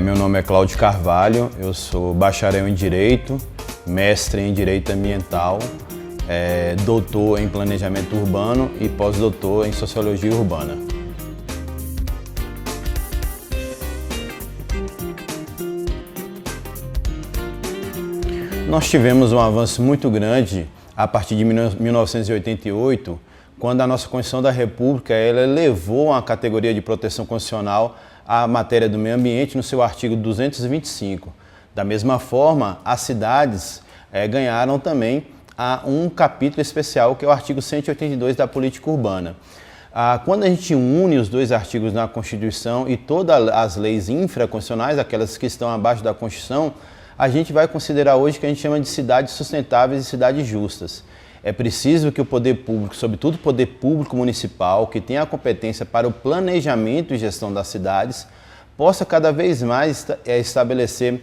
Meu nome é Cláudio Carvalho, eu sou bacharel em Direito, mestre em Direito Ambiental, doutor em Planejamento Urbano e pós-doutor em Sociologia Urbana. Nós tivemos um avanço muito grande a partir de 1988, quando a nossa Constituição da República ela elevou a categoria de proteção constitucional à matéria do meio ambiente no seu artigo 225. Da mesma forma, as cidades ganharam também um capítulo especial, que é o artigo 182 da Política Urbana. Quando a gente une os dois artigos na Constituição e todas as leis infraconstitucionais, aquelas que estão abaixo da Constituição, a gente vai considerar hoje o que a gente chama de cidades sustentáveis e cidades justas. É preciso que o poder público, sobretudo o poder público municipal, que tem a competência para o planejamento e gestão das cidades, possa cada vez mais estabelecer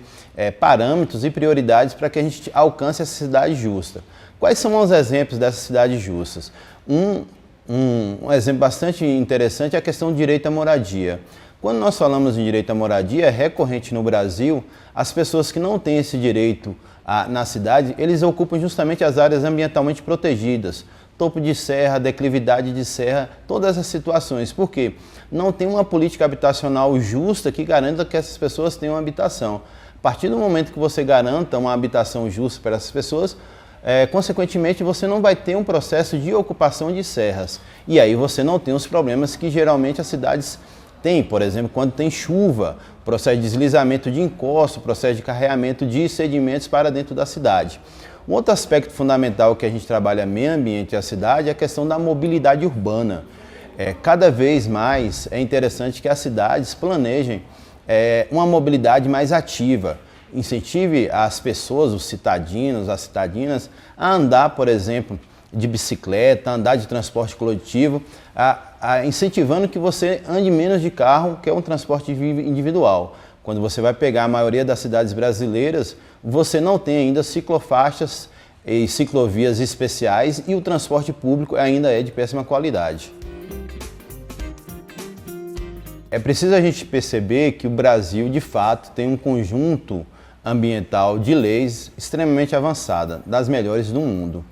parâmetros e prioridades para que a gente alcance essa cidade justa. Quais são os exemplos dessas cidades justas? Um exemplo bastante interessante é a questão do direito à moradia. Quando nós falamos em direito à moradia, é recorrente no Brasil, as pessoas que não têm esse direito na cidade, eles ocupam justamente as áreas ambientalmente protegidas, topo de serra, declividade de serra, todas essas situações. Por quê? Não tem uma política habitacional justa que garanta que essas pessoas tenham habitação. A partir do momento que você garanta uma habitação justa para essas pessoas, consequentemente você não vai ter um processo de ocupação de serras. E aí você não tem os problemas que geralmente as cidades têm, por exemplo, quando tem chuva, processo de deslizamento de encosto, processo de carreamento de sedimentos para dentro da cidade. Um outro aspecto fundamental que a gente trabalha meio ambiente e a cidade é a questão da mobilidade urbana. Cada vez mais é interessante que as cidades planejem uma mobilidade mais ativa. Incentive as pessoas, os citadinos, as citadinas, a andar, por exemplo, de bicicleta, andar de transporte coletivo, incentivando que você ande menos de carro, que é um transporte individual. Quando você vai pegar a maioria das cidades brasileiras, você não tem ainda ciclofaixas e ciclovias especiais e o transporte público ainda é de péssima qualidade. É preciso a gente perceber que o Brasil, de fato, tem um conjunto ambiental de leis extremamente avançada, das melhores do mundo.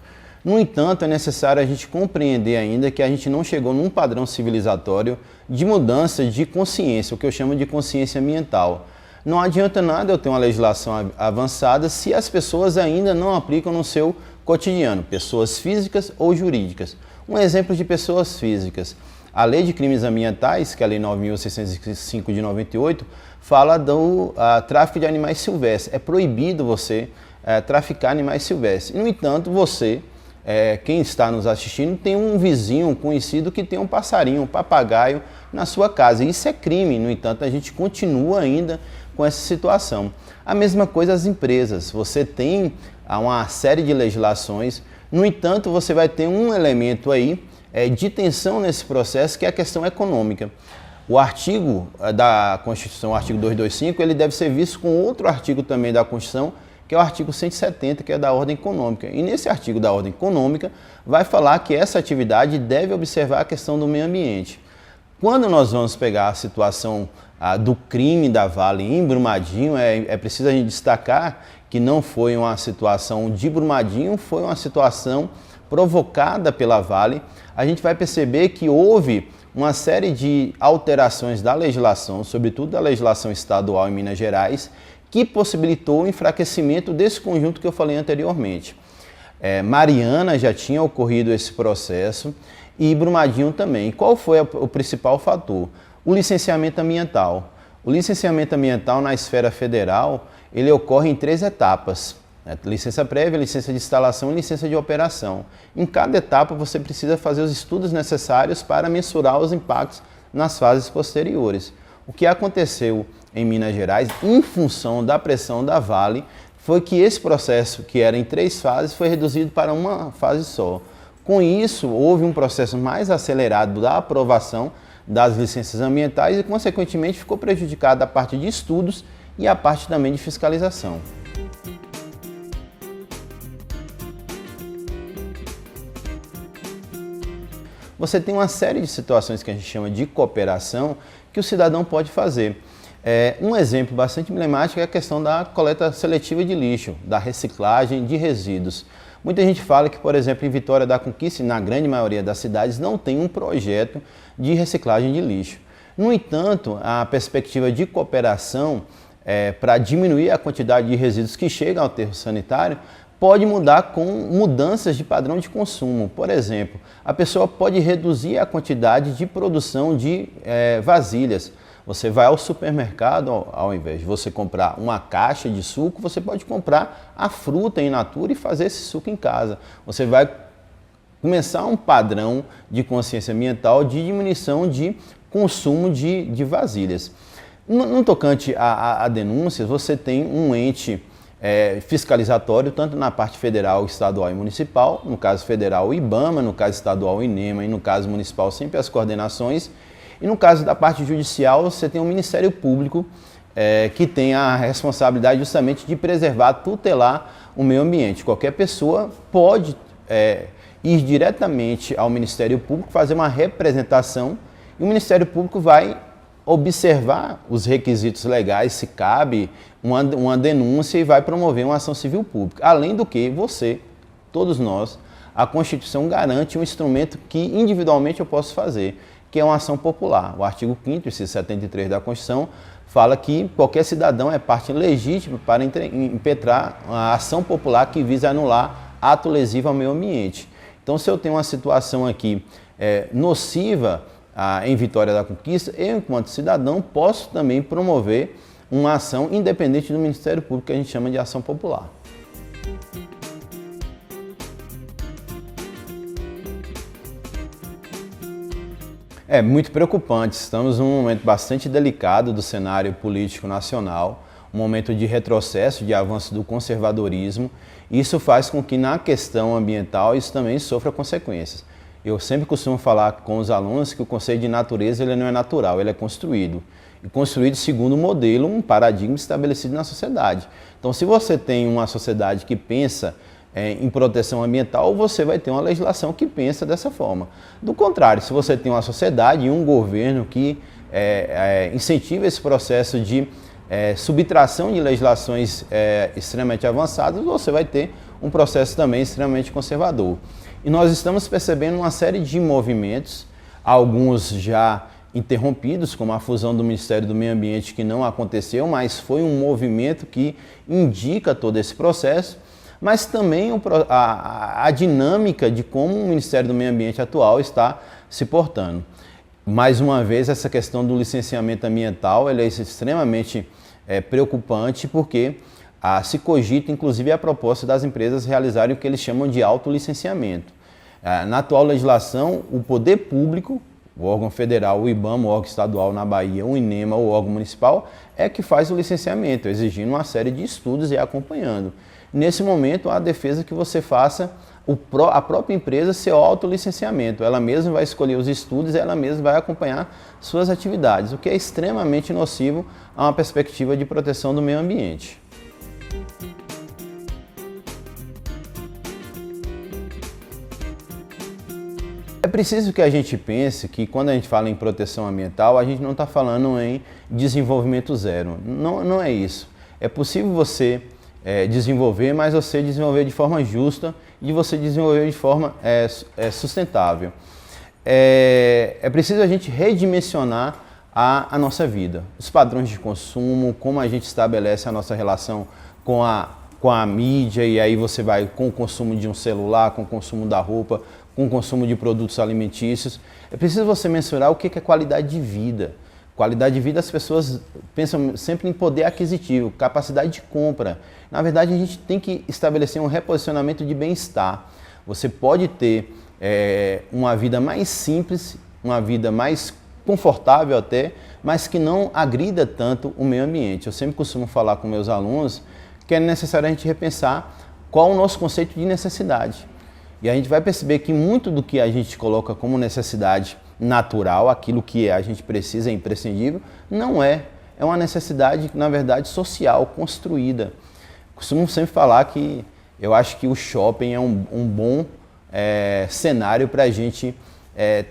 No entanto, é necessário a gente compreender ainda que a gente não chegou num padrão civilizatório de mudança de consciência, o que eu chamo de consciência ambiental. Não adianta nada eu ter uma legislação avançada se as pessoas ainda não aplicam no seu cotidiano, pessoas físicas ou jurídicas. Um exemplo de pessoas físicas. A Lei de Crimes Ambientais, que é a Lei 9.605 de 98, fala do tráfico de animais silvestres. É proibido você traficar animais silvestres. No entanto, você, quem está nos assistindo, tem um vizinho, um conhecido que tem um passarinho, um papagaio na sua casa. Isso é crime, no entanto, a gente continua ainda com essa situação. A mesma coisa as empresas. Você tem uma série de legislações, no entanto, você vai ter um elemento aí de tensão nesse processo, que é a questão econômica. O artigo da Constituição, o artigo 225, ele deve ser visto com outro artigo também da Constituição, que é o artigo 170, que é da ordem econômica. E nesse artigo da ordem econômica vai falar que essa atividade deve observar a questão do meio ambiente. Quando nós vamos pegar a situação do crime da Vale em Brumadinho, é preciso a gente destacar que não foi uma situação de Brumadinho, foi uma situação provocada pela Vale. A gente vai perceber que houve uma série de alterações da legislação, sobretudo da legislação estadual em Minas Gerais, que possibilitou o enfraquecimento desse conjunto que eu falei anteriormente. Mariana já tinha ocorrido esse processo e Brumadinho também. E qual foi o principal fator? O licenciamento ambiental. O licenciamento ambiental na esfera federal, ele ocorre em 3 etapas. Licença prévia, licença de instalação e licença de operação. Em cada etapa você precisa fazer os estudos necessários para mensurar os impactos nas fases posteriores. O que aconteceu em Minas Gerais, em função da pressão da Vale, foi que esse processo, que era em 3 fases, foi reduzido para uma fase só. Com isso, houve um processo mais acelerado da aprovação das licenças ambientais e, consequentemente, ficou prejudicada a parte de estudos e a parte também de fiscalização. Você tem uma série de situações que a gente chama de cooperação que o cidadão pode fazer. Um exemplo bastante emblemático é a questão da coleta seletiva de lixo, da reciclagem de resíduos. Muita gente fala que, por exemplo, em Vitória da Conquista e na grande maioria das cidades não tem um projeto de reciclagem de lixo. No entanto, a perspectiva de cooperação para diminuir a quantidade de resíduos que chegam ao aterro sanitário pode mudar com mudanças de padrão de consumo. Por exemplo, a pessoa pode reduzir a quantidade de produção de vasilhas. Você vai ao supermercado, ao invés de você comprar uma caixa de suco, você pode comprar a fruta in natura e fazer esse suco em casa. Você vai começar um padrão de consciência ambiental de diminuição de consumo de vasilhas. No tocante a denúncias, você tem um ente fiscalizatório, tanto na parte federal, estadual e municipal, no caso federal o IBAMA, no caso estadual o INEMA e no caso municipal sempre as coordenações. E no caso da parte judicial, você tem um Ministério Público que tem a responsabilidade justamente de preservar, tutelar o meio ambiente. Qualquer pessoa pode ir diretamente ao Ministério Público, fazer uma representação e o Ministério Público vai observar os requisitos legais, se cabe uma denúncia e vai promover uma ação civil pública. Além do que você, todos nós, a Constituição garante um instrumento que individualmente eu posso fazer, que é uma ação popular. O artigo 5º, inciso 73 da Constituição, fala que qualquer cidadão é parte legítima para impetrar a ação popular que visa anular ato lesivo ao meio ambiente. Então, se eu tenho uma situação aqui nociva em Vitória da Conquista, eu, enquanto cidadão, posso também promover uma ação independente do Ministério Público, que a gente chama de ação popular. É muito preocupante, estamos num momento bastante delicado do cenário político nacional, um momento de retrocesso, de avanço do conservadorismo, e isso faz com que na questão ambiental isso também sofra consequências. Eu sempre costumo falar com os alunos que o conceito de natureza ele não é natural, ele é construído. E construído segundo um modelo, um paradigma estabelecido na sociedade. Então, se você tem uma sociedade que pensa em proteção ambiental, você vai ter uma legislação que pensa dessa forma. Do contrário, se você tem uma sociedade e um governo que incentiva esse processo de subtração de legislações extremamente avançadas, você vai ter um processo também extremamente conservador. E nós estamos percebendo uma série de movimentos, alguns já interrompidos, como a fusão do Ministério do Meio Ambiente, que não aconteceu, mas foi um movimento que indica todo esse processo, mas também a dinâmica de como o Ministério do Meio Ambiente atual está se portando. Mais uma vez, essa questão do licenciamento ambiental ela é extremamente preocupante, porque se cogita, inclusive, a proposta das empresas realizarem o que eles chamam de autolicenciamento. Na atual legislação, o poder público, o órgão federal, o IBAMA, o órgão estadual na Bahia, o INEMA, o órgão municipal, é que faz o licenciamento, exigindo uma série de estudos e acompanhando. Nesse momento, há a defesa que você faça a própria empresa seu autolicenciamento. Ela mesma vai escolher os estudos, ela mesma vai acompanhar suas atividades, o que é extremamente nocivo a uma perspectiva de proteção do meio ambiente. É preciso que a gente pense que quando a gente fala em proteção ambiental, a gente não está falando em desenvolvimento zero. Não é isso. É possível você desenvolver, mas você desenvolver de forma justa e você desenvolver de forma sustentável. É preciso a gente redimensionar a nossa vida, os padrões de consumo, como a gente estabelece a nossa relação com a mídia, e aí você vai com o consumo de um celular, com o consumo da roupa, com o consumo de produtos alimentícios. É preciso você mensurar o que é qualidade de vida. Qualidade de vida, as pessoas pensam sempre em poder aquisitivo, capacidade de compra. Na verdade, a gente tem que estabelecer um reposicionamento de bem-estar. Você pode ter uma vida mais simples, uma vida mais confortável até, mas que não agrida tanto o meio ambiente. Eu sempre costumo falar com meus alunos que é necessário a gente repensar qual o nosso conceito de necessidade. E a gente vai perceber que muito do que a gente coloca como necessidade natural, aquilo que a gente precisa, é imprescindível, não é. É uma necessidade, na verdade, social, construída. Costumo sempre falar que eu acho que o shopping é um bom cenário para a gente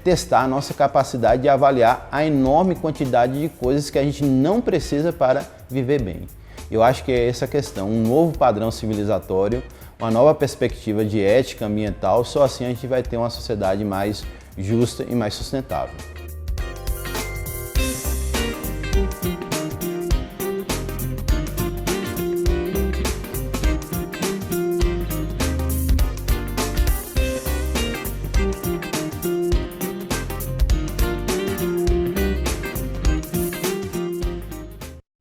testar a nossa capacidade de avaliar a enorme quantidade de coisas que a gente não precisa para viver bem. Eu acho que é essa a questão, um novo padrão civilizatório, uma nova perspectiva de ética ambiental, só assim a gente vai ter uma sociedade mais justa e mais sustentável.